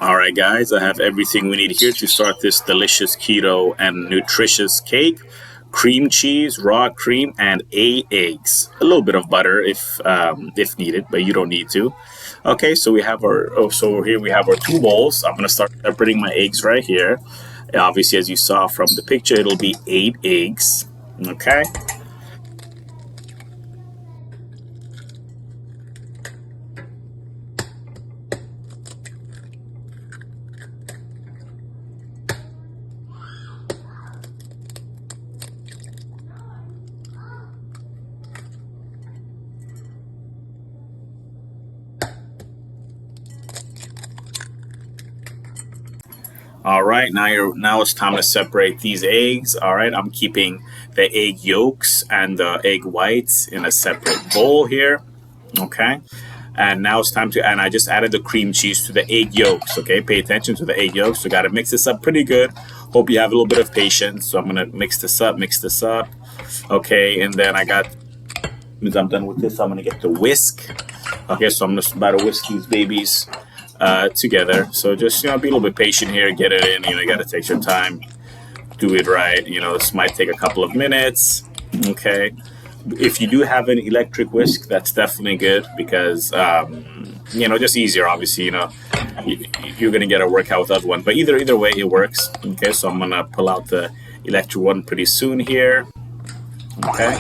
All right, guys, I have everything we need here to start this delicious keto and nutritious cake. Cream cheese, raw cream, and 8 eggs. A little bit of butter if needed, but you don't need to. Okay, so we have so here we have our two bowls. I'm gonna start separating my eggs right here. Obviously, as you saw from the picture, it'll be 8 eggs. Okay. All right, now it's time to separate these eggs. All right, I'm keeping the egg yolks and the egg whites in a separate bowl here. Okay, and now it's time to and I just added the cream cheese to the egg yolks. Okay, pay attention to the egg yolks. We got to mix this up pretty good. Hope you have a little bit of patience. So I'm gonna mix this up. Okay, and then as I'm done with this, I'm gonna get the whisk. Okay, so I'm just about to whisk these babies together. So just be a little bit patient here, get it in. You got to take your time, do it right. This might take a couple of minutes. Okay, if you do have an electric whisk, that's definitely good because just easier. Obviously, you're gonna get a workout with the other one, but either way, it works. Okay, so I'm gonna pull out the electric one pretty soon here. Okay.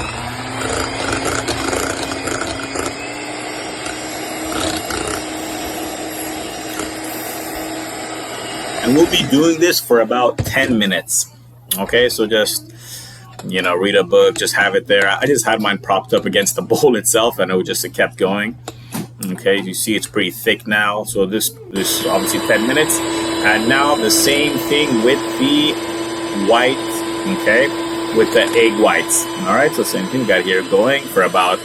And we'll be doing this for about 10 minutes. Okay, so just, read a book, just have it there. I just had mine propped up against the bowl itself and it kept going. Okay, you see it's pretty thick now. So this is obviously 10 minutes. And now the same thing with the white, okay, with the egg whites. All right, so same thing, we got here going for about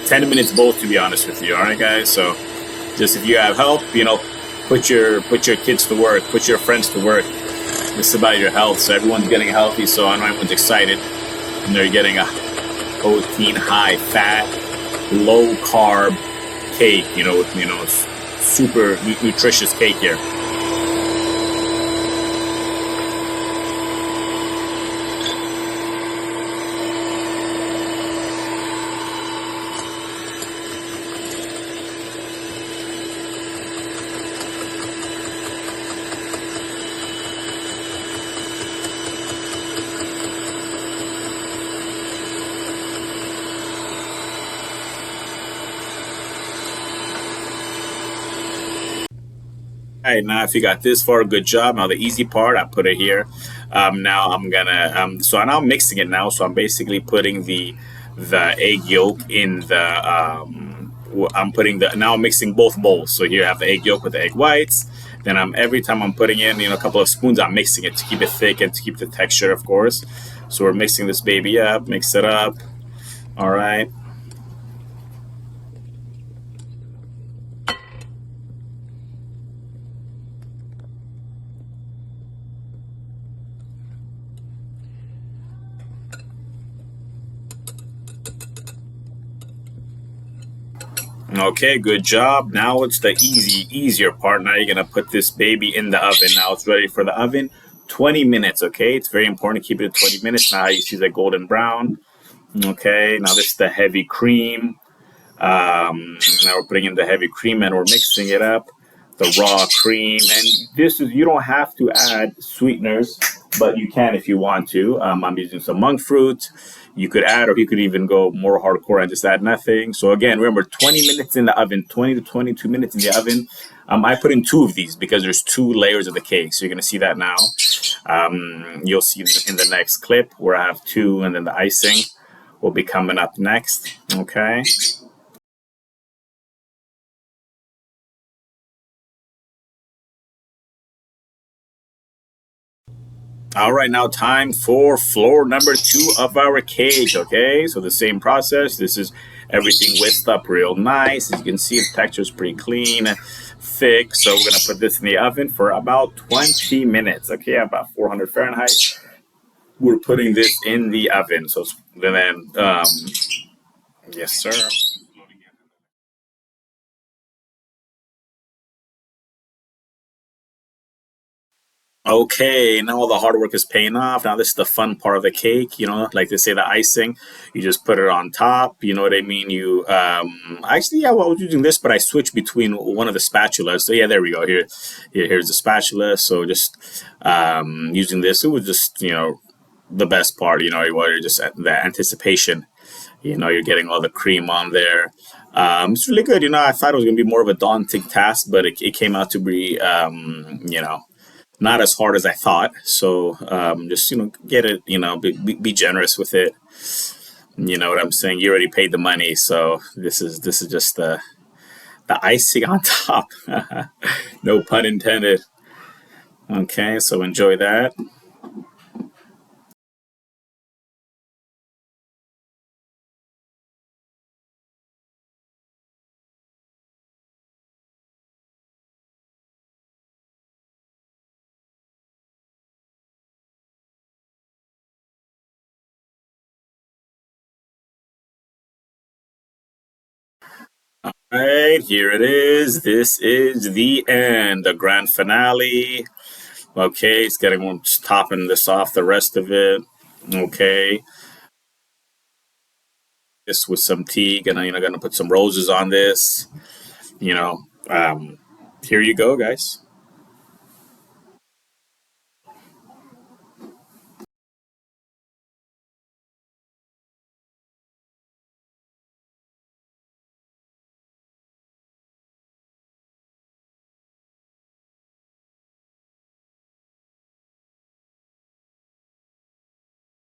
10 minutes both, to be honest with you. All right, guys, so just if you have help, put your kids to work, put your friends to work. This is about your health, so everyone's getting healthy. So I know everyone's excited, and they're getting a protein, high fat, low carb cake. Super nutritious cake here. All right, now if you got this far, good job. Now the easy part, I put it here. Now I'm gonna so now I'm mixing it now. So I'm basically putting the egg yolk in the I'm putting the now I'm mixing both bowls. So here I have the egg yolk with the egg whites. Then every time I'm putting in a couple of spoons, I'm mixing it to keep it thick and to keep the texture, of course. So we're mixing this baby up, mix it up. All right. Okay, good job. Now it's the easier part. Now you're gonna put this baby in the oven. Now it's ready for the oven. 20 minutes, okay? It's very important to keep it at 20 minutes. Now you see the golden brown. Okay, now this is the heavy cream. Now we're putting in the heavy cream and we're mixing it up. The raw cream. And you don't have to add sweeteners, but you can if you want to. I'm using some monk fruit. You could add, or you could even go more hardcore and just add nothing. So again, remember, 20 minutes in the oven, 20 to 22 minutes in the oven. I put in two of these because there's two layers of the cake. So you're going to see that now. You'll see in the next clip where I have two, and then the icing will be coming up next. Okay. All right, now time for floor number 2 of our cake. Okay, so the same process. This is everything whisked up real nice. As you can see, the texture is pretty clean, thick. So we're gonna put this in the oven for about 20 minutes. Okay, about 400 Fahrenheit. We're putting this in the oven. So then, yes, sir. Okay, now all the hard work is paying off. Now this is the fun part of the cake, like they say, the icing. You just put it on top. You know what I mean? You actually, yeah, well, I was using this, but I switched between one of the spatulas. So yeah, there we go. Here's the spatula. So just using this, it was just the best part. Where you're just the anticipation. You're getting all the cream on there. It's really good. I thought it was going to be more of a daunting task, but it came out to be, not as hard as I thought. So just get it. Be generous with it. You know what I'm saying? You already paid the money, so this is just the icing on top. No pun intended. Okay, so enjoy that. All right, here it is. This is the end, the grand finale. Okay, it's getting just topping this off the rest of it. Okay, this with some tea. Gonna put some roses on this. You know, um, here you go, guys.